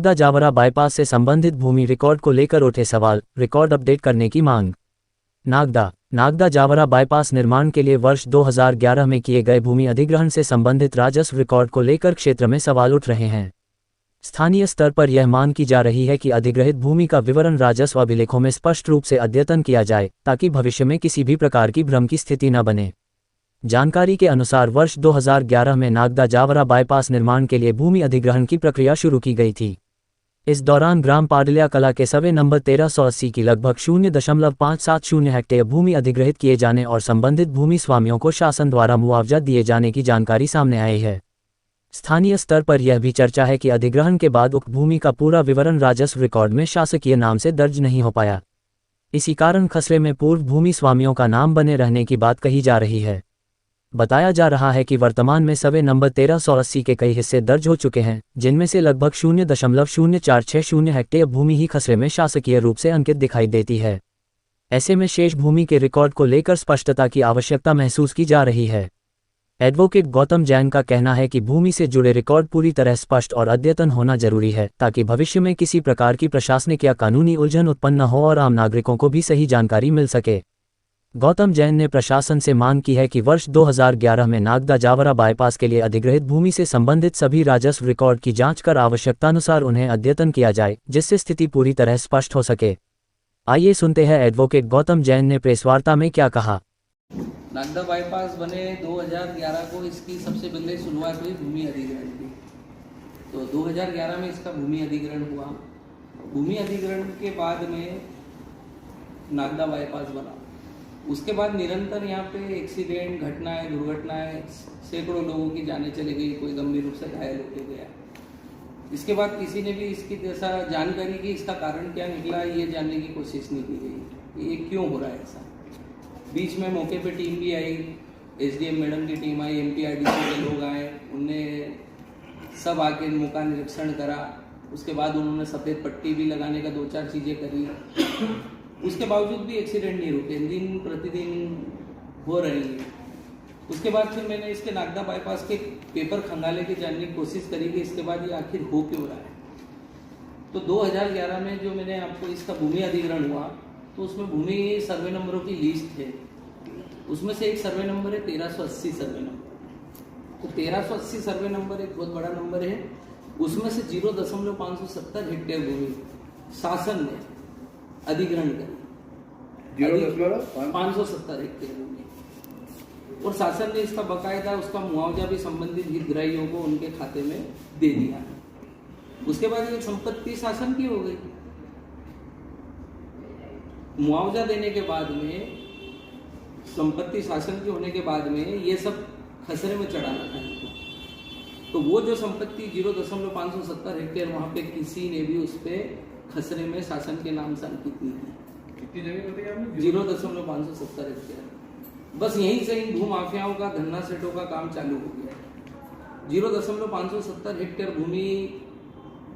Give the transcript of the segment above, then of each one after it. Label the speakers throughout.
Speaker 1: Nagda Jaora bypass से संबंधित भूमि record को लेकर उठे सवाल, रिकॉर्ड अपडेट करने की मांग। नागदा जावरा बाईपास निर्माण के लिए वर्ष 2011 में किए गए भूमि अधिग्रहण से संबंधित राजस्व रिकॉर्ड को लेकर क्षेत्र में सवाल उठ रहे हैं। स्थानीय स्तर पर यह मांग की जा रही है कि अधिग्रहित भूमि का विवरण राजस्व अभिलेखों में स्पष्ट रूप से अद्यतन किया जाए, ताकि भविष्य में किसी भी प्रकार की भ्रम की स्थिति न बने। जानकारी के अनुसार वर्ष 2011 में नागदा जावरा बाईपास निर्माण के लिए भूमि अधिग्रहण की प्रक्रिया शुरू की गई थी। इस दौरान ग्राम पाडलिया कला के सर्वे नंबर 1380 की लगभग 0.570 हेक्टेयर भूमि अधिग्रहित किए जाने और संबंधित भूमि स्वामियों को शासन द्वारा मुआवजा दिए जाने की जानकारी सामने आई है। स्थानीय स्तर पर यह भी चर्चा है कि अधिग्रहण के बाद उक्त भूमि का पूरा विवरण राजस्व रिकॉर्ड में शासकीय नाम से दर्ज नहीं हो पाया। इसी कारण खसरे में पूर्व भूमि स्वामियों का नाम बने रहने की बात कही जा रही है। बताया जा रहा है कि वर्तमान में सर्वे नंबर 1380 के कई हिस्से दर्ज हो चुके हैं, जिनमें से लगभग 0.0460 हेक्टेयर भूमि ही खसरे में शासकीय रूप से अंकित दिखाई देती है। ऐसे में शेष भूमि के रिकॉर्ड को लेकर स्पष्टता की आवश्यकता महसूस की जा रही है। एडवोकेट गौतम जैन का कहना है कि भूमि से जुड़े रिकॉर्ड पूरी तरह स्पष्ट और अद्यतन होना जरूरी है, ताकि भविष्य में किसी प्रकार की प्रशासनिक या कानूनी उलझन उत्पन्न न हो और आम नागरिकों को भी सही जानकारी मिल सके। गौतम जैन ने प्रशासन से मांग की है कि वर्ष 2011 में नागदा जावरा बाईपास के लिए अधिग्रहित भूमि से संबंधित सभी राजस्व रिकॉर्ड की जांच कर आवश्यकतानुसार उन्हें अद्यतन किया जाए, जिससे स्थिति पूरी तरह स्पष्ट हो सके। आइए सुनते हैं एडवोकेट गौतम जैन ने प्रेसवार्ता में क्या कहा।
Speaker 2: नागदा बाईपास बने 2011 को इसकी सबसे पहले शुरुआत हुई भूमि अधिग्रहण की। तो 2011 में इसका भूमि अधिग्रहण हुआ। भूमि अधिग्रहण के बाद में नागदा बाईपास बना। उसके बाद निरंतर यहाँ पे एक्सीडेंट, घटनाएं, दुर्घटनाएं, सैकड़ों लोगों की जानें चली गई, कोई गंभीर रूप से घायल होकर गया। इसके बाद किसी ने भी इसकी जैसा जानकारी की, इसका कारण क्या निकला, ये जानने की कोशिश नहीं की गई, ये क्यों हो रहा है ऐसा। बीच में मौके पे टीम भी आई, एसडीएम मैडम की टीम आई, एमपीआरडीसी के लोग आए, उनने सब आके मौका निरीक्षण करा। उसके बाद उन्होंने सफ़ेद पट्टी भी लगाने का 2-4 चीज़ें करी। उसके बावजूद भी एक्सीडेंट नहीं रुके, दिन प्रतिदिन हो रही है। उसके बाद फिर मैंने इसके नागदा बाईपास के पेपर खंगाले के जानने की कोशिश करी कि इसके बाद ये आखिर हो क्यों रहा है। तो 2011 में जो मैंने आपको इसका भूमि अधिग्रहण हुआ, तो उसमें भूमि सर्वे नंबरों की लिस्ट है। उसमें से एक सर्वे नंबर है 1380 सर्वे नंबर। तो 1380 सर्वे नंबर एक बहुत बड़ा नंबर है। उसमें से 0.570 हेक्टेयर भूमि शासन ने अधिग्रहण करी, 0.570 हेक्टेयर भूमि, और शासन ने इसका बकायदा उसका मुआवजा भी संबंधित हितग्राहियों को उनके खाते में दे दिया। उसके बाद ये संपत्ति शासन की हो गई। मुआवजा देने के बाद में, संपत्ति शासन की होने के बाद में ये सब खसरे में चढ़ाना था इनको। तो वो जो संपत्ति 0.570 हेक्टेयर वहां पे किसी ने भी उस पर खसरे में शासन के नाम से अंकित नहीं है।
Speaker 3: कितनी जगह बताइए आपने?
Speaker 2: 0.570 हेक्टेयर। बस यहीं से इन भूमाफियाओं का, धन्ना सेठों का काम चालू हो गया। 0.570 हेक्टेयर भूमि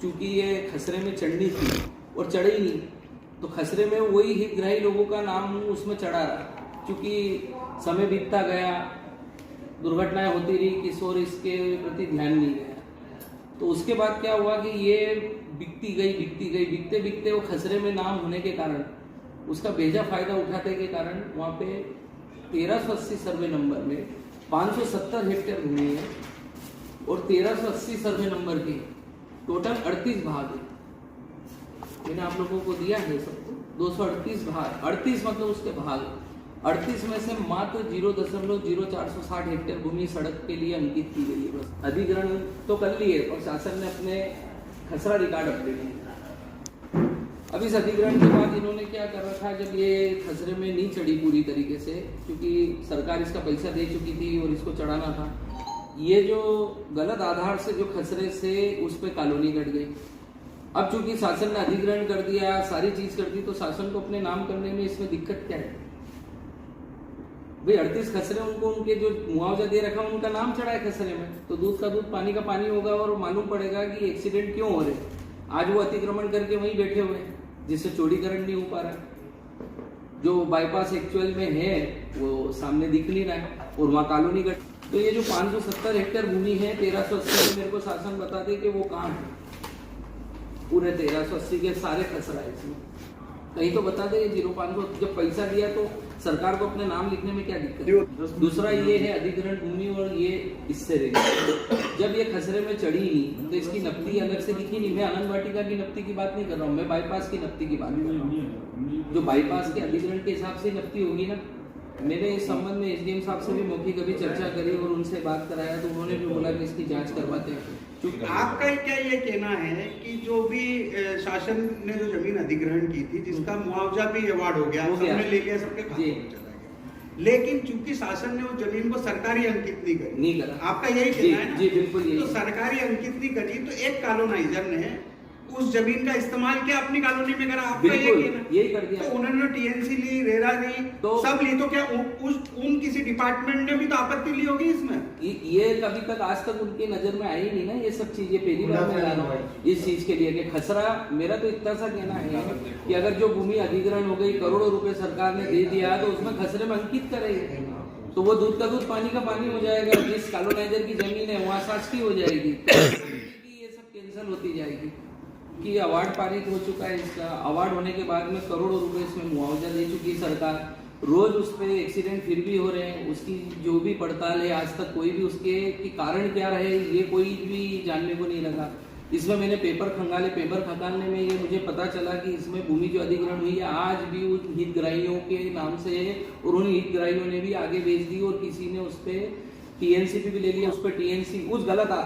Speaker 2: चूंकि ये खसरे में चढ़नी थी और चढ़ी नहीं, तो खसरे में वही हितग्राही लोगों का नाम उसमें चढ़ा रहा। चूंकि समय बीतता गया, दुर्घटनाएं होती रही, किशोर इसके प्रति ध्यान नहीं गया। तो उसके बाद क्या हुआ कि ये बिकती गई, बिकते बिकते वो खसरे में नाम होने के कारण, उसका बेजा फायदा उठाने के कारण वहाँ पे 1380 सर्वे नंबर में 570 हेक्टेयर भूमि है और 1380 सर्वे नंबर के टोटल 38 भाग है। मैंने आप लोगों को दिया है सबको 238 भाग, 38 मतलब उसके भाग। 38 में से मात्र 0.0460 हेक्टेयर भूमि सड़क के लिए अंकित की गई है। बस अधिग्रहण तो कर लिए और शासन ने अपने खसरा रिकॉर्ड अपडेट किया। अब इस अधिग्रहण के बाद इन्होंने क्या कर रखा, जब ये खसरे में नहीं चढ़ी पूरी तरीके से, क्योंकि सरकार इसका पैसा दे चुकी थी और इसको चढ़ाना था, ये जो गलत आधार से जो खसरे से उस पर कॉलोनी कट गई। अब चूंकि शासन ने अधिग्रहण कर दिया, सारी चीज कर दी, तो शासन को अपने नाम करने में इसमें दिक्कत क्या है भाई? 38 खसरे उनको उनके जो मुआवजा दे रखा उनका नाम चढ़ा है खसरे में, तो दूध का दूध पानी का पानी होगा और मालूम पड़ेगा कि एक्सीडेंट क्यों हो रहे। आज वो अतिक्रमण करके वहीं बैठे हुए हैं, जिससे चौड़ीकरण नहीं हो पा रहा। जो बाईपास एक्चुअल में है वो सामने दिख नहीं रहा है और वहाँ कॉलोनी का। तो ये जो 570 हेक्टेयर भूमि है 1380 में, मेरे को शासन बता दे कि वो कहाँ है। पूरे 1380 के सारे खसरा है इसमें। कहीं तो बता दे 0500 जब पैसा दिया तो सरकार को अपने नाम लिखने में क्या दिक्कत है। दूसरा ये है अधिग्रहण भूमि और ये इससे रही जब ये खसरे में चढ़ी नहीं तो इसकी नकदी अलग से दिखी नहीं। मैं आनंद वाटिका की नकदी की बात नहीं कर रहा हूँ, मैं बाईपास की नकदी की बात कर रहा हूँ। जो बाईपास के अधिग्रहण के हिसाब से नकदी होगी ना, मैंने इस संबंध में एसडीएम साहब से भी मौखिक अभी चर्चा करी और उनसे बात कराया तो उन्होंने भी बोला कि इसकी जांच करवाते हैं।
Speaker 3: आपका क्या ये कहना है कि जो भी शासन ने जो जमीन अधिग्रहण की थी जिसका मुआवजा भी अवार्ड हो गया, सबने ले लिया, सबके खाते में चला गया, लेकिन चूंकि शासन ने उस जमीन को सरकारी अंकित नहीं करा, आपका यही कहना है ना?
Speaker 2: जी बिल्कुल यही।
Speaker 3: तो सरकारी अंकित नहीं करी तो एक कॉलोनाइजर ने उस जमीन का इस्तेमाल किया अपनी कॉलोनी में करा, आपका
Speaker 2: यही कर दिया।
Speaker 3: तो उन्होंने टीएनसी ली, रेरा ली, तो सब ली, तो क्या उन किसी डिपार्टमेंट ने भी तो आपत्ति ली होगी इसमें?
Speaker 2: ये कभी तक आज तक उनकी नजर में आई नहीं ना ये सब चीजें। पहली बार मैं ला रहा हूँ इस चीज के लिए कि खसरा। मेरा तो इतना सा कहना है कि अगर जो भूमि अधिग्रहण हो गई, करोड़ों रुपए सरकार ने दे दिया तो उसमें खसरे में अंकित करेंगे तो वो दूध का दूध पानी का पानी हो जाएगा। जिस कॉलोनाइजर की जमीन है वहां शासकीय हो जाएगी, ये सब कैंसिल होती जाएगी। कि अवार्ड पारित हो चुका है, इसका अवार्ड होने के बाद में करोड़ों रुपए इसमें मुआवजा दे चुकी सरकार। रोज उस पर एक्सीडेंट फिर भी हो रहे हैं, उसकी जो भी पड़ताल है आज तक कोई भी उसके कि कारण क्या रहे ये कोई भी जानने को नहीं लगा। इसमें मैंने पेपर खंगाले, पेपर खंगालने में ये मुझे पता चला कि इसमें भूमि जो अधिग्रहण हुई है आज भी उन हितग्राहियों के नाम से है और उन हितग्राहियों ने भी आगे बेच दी और किसी ने उस पर टीएनसी भी ले लिया। उस पर टीएनसी उस गलत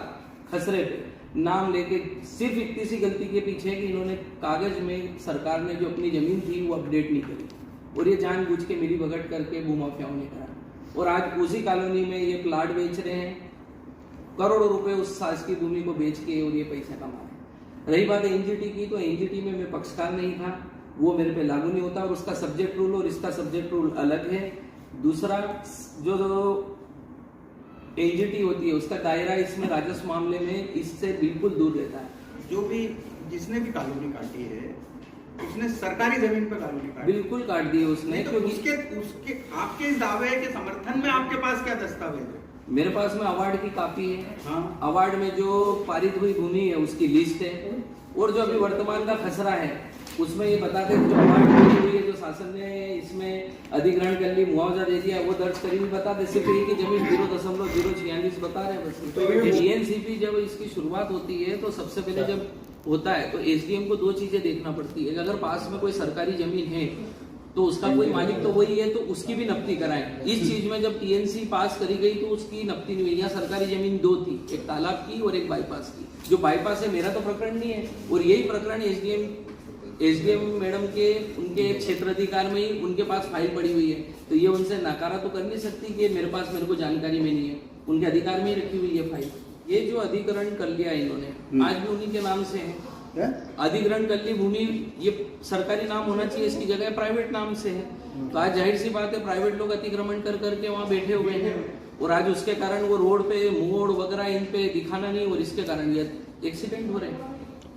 Speaker 2: खसरे पे नाम लेके सिर्फ इतनी सी गलती के पीछे कि इन्होंने कागज में सरकार ने जो अपनी जमीन थी वो अपडेट नहीं करी और ये जानबूझ के मिली भगत करके भूमाफियाओं ने करा और आज उसी कॉलोनी में ये प्लाट बेच रहे हैं, करोड़ों रुपए उस शासकीय भूमि को बेच के और ये पैसा कमा रहे। रही बात एनजीटी की, तो एनजीटी में मैं पक्षकार नहीं था, वो मेरे पे लागू नहीं होता और उसका सब्जेक्ट रूल और इसका सब्जेक्ट रूल अलग है। दूसरा जो एनजीटी होती है उसका दायरा इसमें राजस्व मामले में इससे बिल्कुल दूर रहता है।
Speaker 3: जो भी जिसने भी कॉलोनी काटी है उसने सरकारी जमीन पर कॉलोनी काटी,
Speaker 2: बिल्कुल काट दी उसने।
Speaker 3: तो उसके आपके इस दावे के समर्थन में आपके पास क्या दस्तावेज है?
Speaker 2: मेरे पास में अवार्ड की कॉपी है।
Speaker 3: हाँ।
Speaker 2: अवार्ड में जो पारित हुई भूमि है उसकी लिस्ट है और जो अभी वर्तमान का खसरा है उसमें ये बताते हैं जो अवार्ड मिली हुई है, जो शासन ने इसमें अधिग्रहण कर ली, मुआवजा दे दिया, वो दर्ज करी भी बता दे। सिर्फ एक ही जमीन 0.046 बता रहे हैं बस। तो टीएनसीपी जब इसकी शुरुआत होती है तो सबसे पहले जब होता है तो एसडीएम को दो चीजें देखना पड़ती है। अगर पास में कोई सरकारी जमीन है तो उसका कोई मालिक तो वही है तो उसकी भी नफ्ती कराएं। इस चीज में जब टीएनसी पास करी गई तो उसकी नफ्ती नहीं हुई। यहाँ सरकारी जमीन दो थी, एक तालाब की और एक बाईपास की। जो बाईपास है मेरा तो प्रकरण नहीं है और यही प्रकरण एसडीएम मैडम के उनके क्षेत्राधिकार में ही उनके पास फाइल पड़ी हुई है। तो ये उनसे नकारा तो कर नहीं सकती कि मेरे पास मेरे को जानकारी में नहीं है, उनके अधिकार में ही रखी हुई है फाइल। ये जो अधिग्रहण कर लिया इन्होंने आज भी उन्हीं के नाम से है। अधिग्रहण कर ली भूमि, ये सरकारी नाम होना चाहिए, इसकी जगह प्राइवेट नाम से है। तो आज जाहिर सी बात है प्राइवेट लोग अतिक्रमण कर करके वहाँ बैठे हुए हैं और आज उसके कारण वो रोड पे मोड़ वगैरह इन पे दिखाना नहीं और इसके कारण ये एक्सीडेंट हो रहे हैं।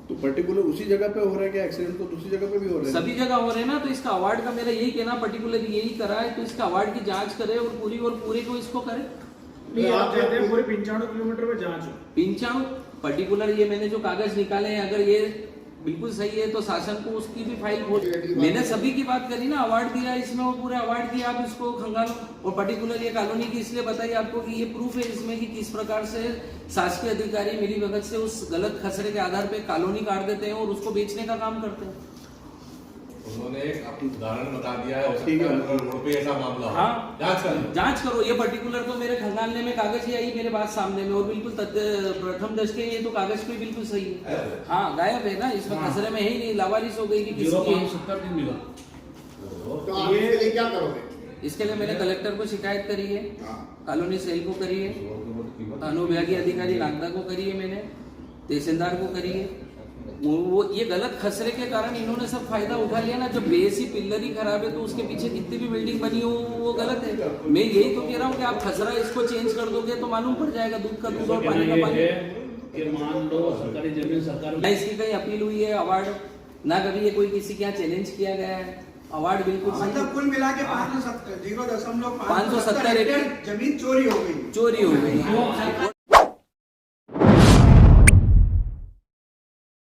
Speaker 4: तो पर्टिकुलर उसी जगह पे हो रहा है क्या एक्सीडेंट? तो दूसरी जगह पे भी हो रहा है,
Speaker 2: सभी जगह हो रहे हैं ना। तो इसका अवार्ड का मेरा यही कहना पर्टिकुलर यही करा है तो इसका अवार्ड की जांच करे और पूरे को इसको करे।
Speaker 5: आप चाहते हैं पूरे 95 किलोमीटर में जांच हो?
Speaker 2: 95 पर्टिकुलर ये मैंने जो कागज निकाले हैं अगर ये बिल्कुल सही है तो शासन को उसकी भी फाइल हो। मैंने सभी की बात करी ना, अवार्ड दिया इसमें वो पूरे अवार्ड दिया, आप इसको खंगालो। और पर्टिकुलर ये कॉलोनी की इसलिए बताइए आपको कि ये प्रूफ है इसमें कि किस प्रकार से शासकीय अधिकारी मिली भगत से उस गलत खसरे के आधार पे कॉलोनी काट देते हैं और उसको बेचने का काम करते हैं।
Speaker 6: उन्होंने एक उदाहरण बता दिया है, रोड पे ऐसा मामला।
Speaker 2: हाँ, जांच करो। ये पर्टिकुलर तो मेरे खंगालने में कागज ही आई मेरे पास सामने में और बिल्कुल प्रथम दृष्टया ये तो कागज पे बिल्कुल सही है। हाँ, गायब है ना, इसमें खसरे में है ही नहीं, लावारिस हो गई कि किसकी है।
Speaker 5: 0.70 दिन मिला।
Speaker 4: तो आप इसके लिए क्या करोगे?
Speaker 2: इसके लिए मैंने कलेक्टर को शिकायत करी है, कॉलोनी सेल को करी है, अनुविभागीय अधिकारी नागदा को करी है, मैंने तहसीलदार को करी है। वो ये गलत खसरे के कारण इन्होंने सब फायदा उठा लिया ना। जब बेस ही पिल्लर ही खराब है तो उसके पीछे कितनी भी बिल्डिंग बनी हो वो गलत है। मैं यही तो कह रहा हूँ कि आप खसरा इसको चेंज कर दोगे तो मालूम पड़ जाएगा दूध का दूध और पानी का पानी।
Speaker 5: कि मान लो सरकारी जमीन सरकार
Speaker 2: ना इसकी कहीं अपील हुई है अवार्ड, ना कभी ये कोई किसी के यहाँ चैलेंज किया गया है। अवार्ड बिल्कुल
Speaker 3: मतलब कुल मिला के 0.570
Speaker 2: 570
Speaker 3: जमीन चोरी हो गई।